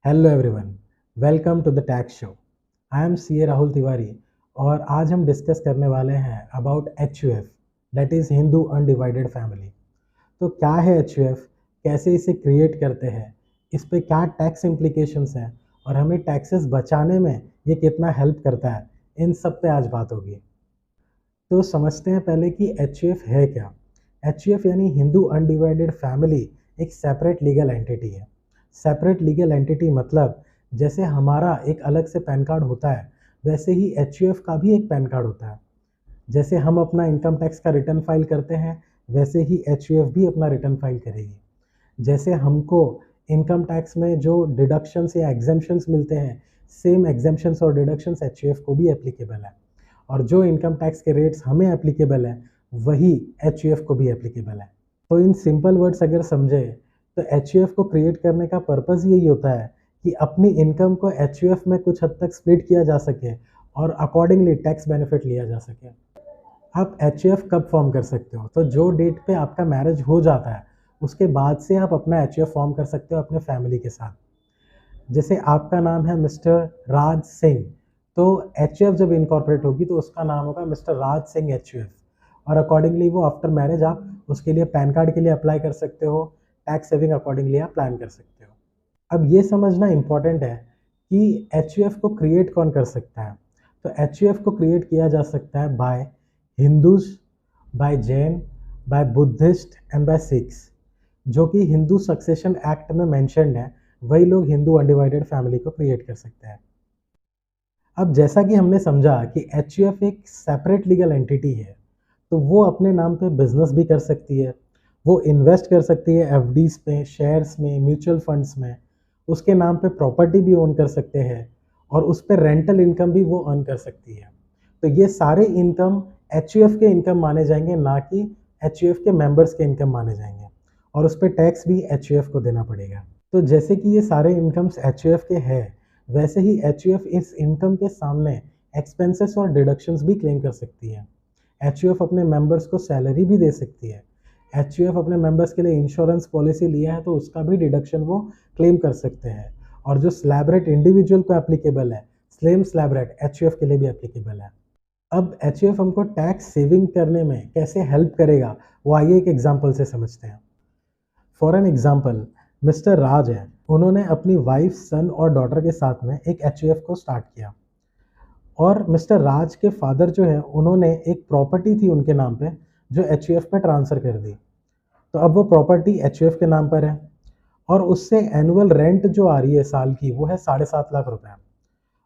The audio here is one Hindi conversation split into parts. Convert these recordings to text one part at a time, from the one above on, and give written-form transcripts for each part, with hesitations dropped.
Hello everyone, welcome to the tax show. I am C A Rahul Tiwari और आज हम डिस्कस करने वाले हैं about H U F, that is Hindu undivided family. तो क्या है एच यू एफ, कैसे इसे क्रिएट करते हैं, इस पे क्या टैक्स इम्प्लीकेशंस हैं और हमें टैक्सेस बचाने में ये कितना हेल्प करता है, इन सब पे आज बात होगी। तो समझते हैं पहले कि एच यू एफ है क्या। एच यू एफ यानी हिंदू अनडिवाइडेड फैमिली एक सेपरेट लीगल एंटिटी है। सेपरेट लीगल एंटिटी मतलब जैसे हमारा एक अलग से पैन कार्ड होता है, वैसे ही एच यू एफ का भी एक पैन कार्ड होता है। जैसे हम अपना इनकम टैक्स का रिटर्न फाइल करते हैं, वैसे ही एच यू एफ भी अपना रिटर्न फाइल करेगी। जैसे हमको इनकम टैक्स में जो डिडक्शंस या एग्जेम्पशंस मिलते हैं, सेम एग्जेम्पशंस और डिडक्शंस एच यू एफ को भी एप्लीकेबल है। और जो इनकम टैक्स के रेट्स हमें एप्लीकेबल है, वही एच यू एफ को भी एप्लीकेबल है। तो इन सिंपल वर्ड्स अगर समझे तो एच यू एफ को क्रिएट करने का पर्पज़ यही होता है कि अपनी इनकम को एच यू एफ में कुछ हद तक स्प्लिट किया जा सके और अकॉर्डिंगली टैक्स बेनिफिट लिया जा सके। आप एच यू एफ कब फॉर्म कर सकते हो? तो जो डेट पे आपका मैरिज हो जाता है, उसके बाद से आप अपना एच यू एफ फॉर्म कर सकते हो अपने फैमिली के साथ। जैसे आपका नाम है मिस्टर राज सिंह, तो एच यू एफ जब इनकॉर्पोरेट होगी तो उसका नाम होगा mister Raj Singh H U F. और अकॉर्डिंगली वो आफ्टर मैरिज आप उसके लिए पैन कार्ड के लिए अप्लाई कर सकते हो, टैक्स सेविंग अकॉर्डिंगली आप प्लान कर सकते हो। अब ये समझना इम्पॉर्टेंट है कि एच यू एफ को क्रिएट कौन कर सकता है। तो एच यू एफ को क्रिएट किया जा सकता है by Hindus, by Jain, by Buddhist and by Sikhs. जो कि हिंदू सक्सेशन एक्ट में मैंशनड है, वही लोग हिंदू अनडिवाइडेड फैमिली को क्रिएट कर सकते हैं। अब जैसा कि हमने समझा कि एच यू एफ एक सेपरेट लीगल एंटिटी है, तो वो अपने नाम पे बिजनेस भी कर सकती है, वो इन्वेस्ट कर सकती है एफडीज पे, शेयर्स में, म्यूचुअल फंड्स में, उसके नाम पे प्रॉपर्टी भी ओन कर सकते हैं और उस पर रेंटल इनकम भी वो अर्न कर सकती है। तो ये सारे इनकम एच यू एफ के इनकम माने जाएंगे, ना कि एच यू एफ के मेंबर्स के इनकम माने जाएंगे। और उस पर टैक्स भी एच यू एफ को देना पड़ेगा। तो जैसे कि ये सारे इनकम्स एच यू एफ के हैं, वैसे ही एच यू एफ इस इनकम के सामने एक्सपेंसेस और डिडक्शंस भी क्लेम कर सकती है। एच यू एफ अपने मेंबर्स को सैलरी भी दे सकती है। एच यू एफ अपने मेंबर्स के लिए इंश्योरेंस पॉलिसी लिया है तो उसका भी डिडक्शन वो क्लेम कर सकते हैं। और जो स्लैब रेट इंडिविजुअल को एप्लीकेबल है, same slab rate H U F के लिए भी एप्लीकेबल है। अब एच यू एफ हमको टैक्स सेविंग करने में कैसे हेल्प करेगा, वो आइए एक एग्जाम्पल से समझते हैं। फॉर एन एग्जाम्पल, मिस्टर राज है, उन्होंने अपनी वाइफ, सन और डॉटर के साथ में एक एच यू एफ को स्टार्ट किया। और मिस्टर राज के फादर जो है, उन्होंने एक प्रॉपर्टी थी उनके नाम पे, जो एच यू एफ पे ट्रांसफ़र कर दी। तो अब वो प्रॉपर्टी एच यू एफ के नाम पर है और उससे एनुअल रेंट जो आ रही है साल की, वो है 7.5 लाख रुपए।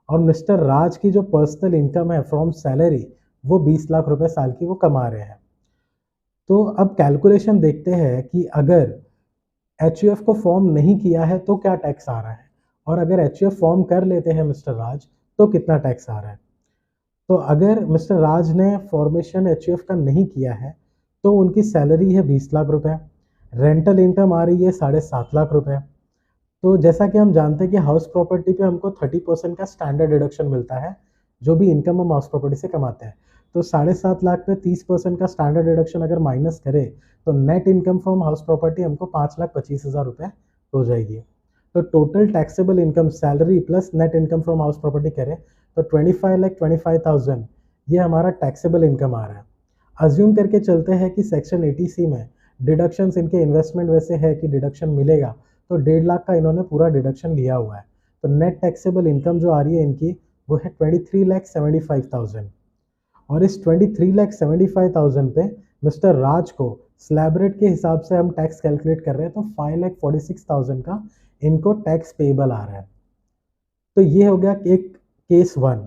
और मिस्टर राज की जो पर्सनल इनकम है फ्रॉम सैलरी, वो 20 लाख रुपए साल की वो कमा रहे हैं। तो अब कैलकुलेशन देखते हैं कि अगर एच यू एफ को फॉर्म नहीं किया है तो क्या टैक्स आ रहा है, और अगर एच यू एफ फॉर्म कर लेते हैं मिस्टर राज, तो कितना टैक्स आ रहा है। तो अगर मिस्टर राज ने फॉर्मेशन एच यू एफ का नहीं किया है, तो उनकी सैलरी है 20 लाख रुपए, रेंटल इनकम आ रही है 7.5 लाख रुपए। तो जैसा कि हम जानते हैं कि हाउस प्रॉपर्टी पे हमको 30% का स्टैंडर्ड डिडक्शन मिलता है, जो भी इनकम हम हाउस प्रॉपर्टी से कमाते हैं। तो 7.5 लाख पे 30% का स्टैंडर्ड डिडक्शन अगर माइनस करे, तो net income from house property हमको 5,25,000 रुपये हो जाएगी। तो total taxable income salary plus net income from house property करें तो 25,25,000 ये हमारा टैक्सेबल इनकम आ रहा है। अज्यूम करके चलते हैं कि सेक्शन 80C में डिडक्शंस इनके इन्वेस्टमेंट वैसे है कि डिडक्शन मिलेगा, तो 1.5 लाख का इन्होंने पूरा डिडक्शन लिया हुआ है। तो नेट टैक्सेबल इनकम जो आ रही है इनकी, वो है 23,75,000। और इस 23,75,000 पे मिस्टर राज को स्लैब रेट के हिसाब से हम टैक्स कैलकुलेट कर रहे हैं, तो 5,46,000 का इनको टैक्स पेबल आ रहा है। तो ये हो गया एक केस वन।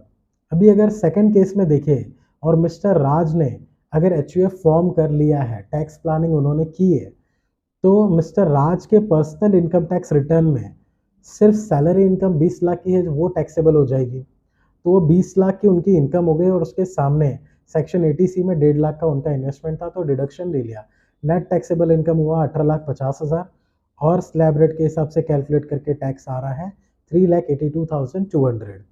अभी अगर सेकंड केस में देखें और मिस्टर राज ने अगर एच यू एफ फॉर्म कर लिया है, टैक्स प्लानिंग उन्होंने की है, तो मिस्टर राज के पर्सनल इनकम टैक्स रिटर्न में सिर्फ सैलरी इनकम 20 लाख की है, वो टैक्सेबल हो जाएगी। तो वो 20 लाख की उनकी इनकम हो गई और उसके सामने सेक्शन 80C में 1.5 लाख का उनका इन्वेस्टमेंट था, तो डिडक्शन ले लिया। नेट टैक्सेबल इनकम हुआ 18,50,000 और स्लैब रेट के हिसाब से कैलकुलेट करके टैक्स आ रहा है 3,82,200।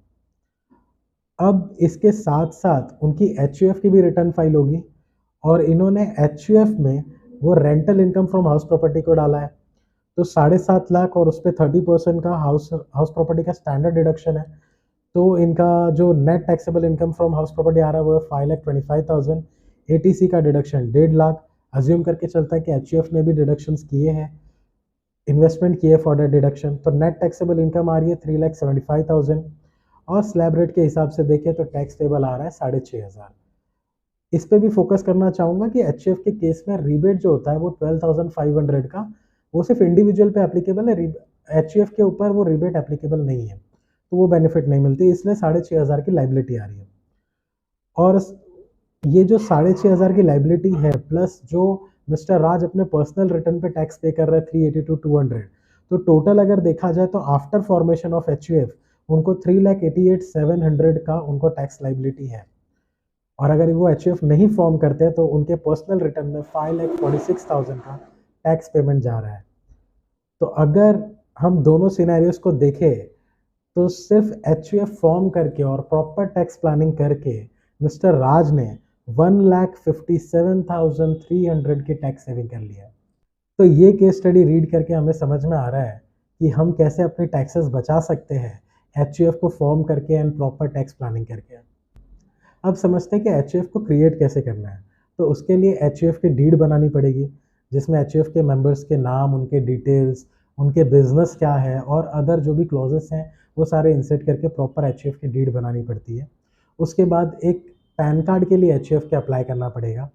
अब इसके साथ साथ उनकी एच यू एफ की भी रिटर्न फाइल होगी और इन्होंने एच यू एफ में वो rental income from house property को डाला है। तो 7.5 लाख और उस पे 30% का हाउस हाउस प्रॉपर्टी का स्टैंडर्ड डिडक्शन है। तो इनका जो net taxable income from house property आ रहा है वो है 5,25,000। एटीसी का डिडक्शन 1.5 लाख। अज्यूम करके चलता है कि एचयूएफ ने भी डिडक्शंस किए हैं, इन्वेस्टमेंट किए फॉर दैट डिडक्शन, तो नेट टैक्सेबल इनकम आ रही है 3,75,000। और स्लैब रेट के हिसाब से देखें तो टैक्स पेबल आ रहा है 6,500। इस पे भी फोकस करना चाहूँगा कि एचयूएफ के केस में रिबेट जो होता है वो 12,500 का, वो सिर्फ इंडिविजुअल पे एप्लीकेबल है, एचयूएफ के ऊपर वो रिबेट एप्लीकेबल नहीं है, तो वो बेनिफिट नहीं मिलती, इसलिए 6,500 की लाइबिलिटी आ रही है। और ये जो 6,500 की लाइबिलिटी है प्लस जो मिस्टर राज अपने पर्सनल रिटर्न पे टैक्स पे कर रहे हैं 382,200, तो टोटल अगर देखा जाए तो आफ्टर फॉर्मेशन ऑफ एचयूएफ उनको 3,88,700 का उनको टैक्स लाइबिलिटी है। और अगर वो एचयूएफ नहीं फॉर्म करते तो उनके पर्सनल रिटर्न में 5,46,000 का टैक्स पेमेंट जा रहा है। तो अगर हम दोनों सिनेरियोस को देखें तो सिर्फ एचयूएफ फॉर्म करके और प्रॉपर टैक्स प्लानिंग करके मिस्टर राज ने 1,57,300 की टैक्स सेविंग कर लिया है। तो ये केस स्टडी रीड करके हमें समझ में आ रहा है कि हम कैसे अपने टैक्सेस बचा सकते हैं एचयूएफ को फॉर्म करके एंड प्रॉपर टैक्स प्लानिंग करके। अब समझते हैं कि एचयूएफ को क्रिएट कैसे करना है। तो उसके लिए एचयूएफ की डीड बनानी पड़ेगी, जिसमें एचयूएफ के मेंबर्स के नाम, उनके डिटेल्स, उनके बिजनेस क्या है और अदर जो भी क्लॉजेस हैं वो सारे इंसर्ट करके प्रॉपर एचयूएफ की डीड बनानी पड़ती है। उसके बाद एक पैन कार्ड के लिए एचयूएफ के अप्लाई करना पड़ेगा,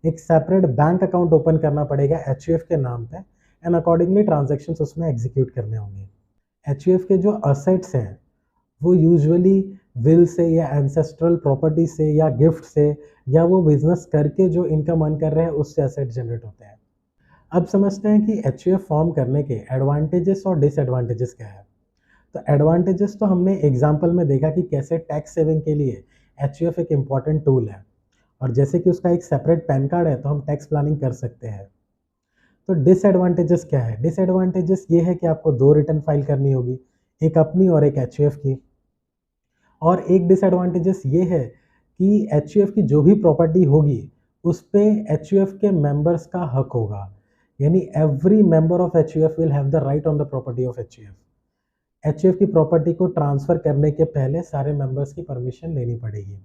एक सेपरेट बैंक अकाउंट ओपन करना पड़ेगा एचयूएफ के नाम पे एंड अकॉर्डिंगली ट्रांजैक्शंस उसमें एग्जीक्यूट करने होंगे। एचयूएफ के जो असेट्स हैं वो यूजुअली विल से या एंसेस्ट्रल प्रॉपर्टी से या गिफ्ट से या वो बिजनेस करके जो इनकम अर्न कर रहे हैं उससे एसेट जनरेट होते हैं। अब समझते हैं कि एचयूएफ फॉर्म करने के एडवांटेजेस और डिसएडवांटेजेस क्या है। तो एडवांटेजेस तो हमने एग्जांपल में देखा कि कैसे टैक्स सेविंग के लिए एचयूएफ एक इम्पॉर्टेंट टूल है, और जैसे कि उसका एक सेपरेट पैन कार्ड है तो हम टैक्स प्लानिंग कर सकते हैं। तो डिसएडवांटेजेस क्या है? डिसएडवांटेजेस ये है कि आपको 2 रिटर्न फाइल करनी होगी, एक अपनी और एक एचयूएफ की। और एक डिसएडवांटेजेस ये है कि एचयूएफ की जो भी प्रॉपर्टी होगी उस पे एचयूएफ के मेंबर्स का हक होगा, यानी every member of HUF will have the right on the property of HUF. HUF की प्रॉपर्टी को ट्रांसफ़र करने के पहले सारे मेंबर्स की परमिशन लेनी पड़ेगी।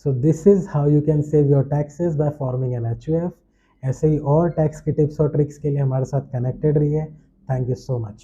So this is how you can save your taxes by forming an HUF. ऐसे ही और टैक्स की टिप्स और ट्रिक्स के लिए हमारे साथ कनेक्टेड रहिए। Thank you so much.